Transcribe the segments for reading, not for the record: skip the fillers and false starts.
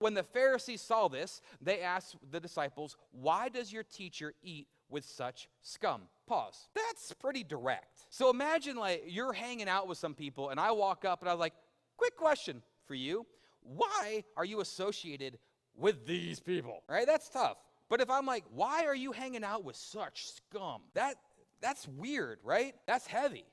When the Pharisees saw this, they asked the disciples, "Why does your teacher eat with such scum?" Pause. That's pretty direct. So imagine like you're hanging out with some people and I walk up and I was like, "Quick question for you. Why are you associated with these people?" Right? That's tough. But if I'm like, "Why are you hanging out with such scum?" That's weird, right? That's heavy.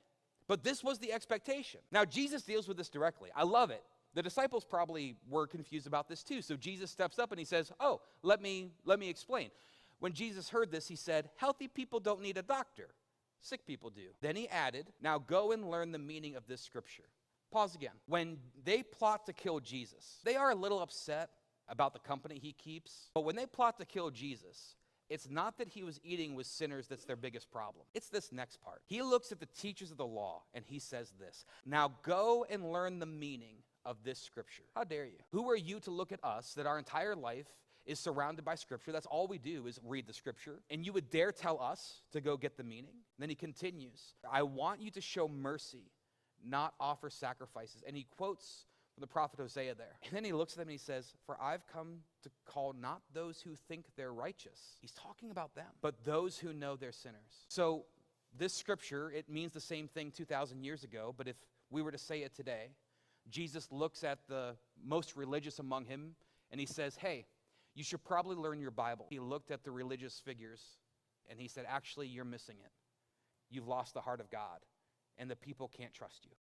But this was the expectation. Now, Jesus deals with this directly. I love it. The disciples probably were confused about this too. So Jesus steps up and he says, "Oh, let me explain." When Jesus heard this, he said, "Healthy people don't need a doctor. Sick people do." Then he added, "Now go and learn the meaning of this scripture." Pause again. When they plot to kill Jesus, they are a little upset about the company he keeps. But when they plot to kill Jesus, it's not that he was eating with sinners that's their biggest problem. It's this next part. He looks at the teachers of the law and he says this, "Now go and learn the meaning of this scripture." How dare you? Who are you to look at us that our entire life is surrounded by scripture? That's all we do is read the scripture. And you would dare tell us to go get the meaning? And then he continues, "I want you to show mercy, not offer sacrifices." And he quotes from the prophet Hosea there. And then he looks at them and he says, "For I've come to call not those who think they're righteous." He's talking about them, but those who know they're sinners. So this scripture, it means the same thing 2,000 years ago, but if we were to say it today, Jesus looks at the most religious among him and he says, "Hey, you should probably learn your Bible." He looked at the religious figures and he said, "Actually, you're missing it. You've lost the heart of God and the people can't trust you."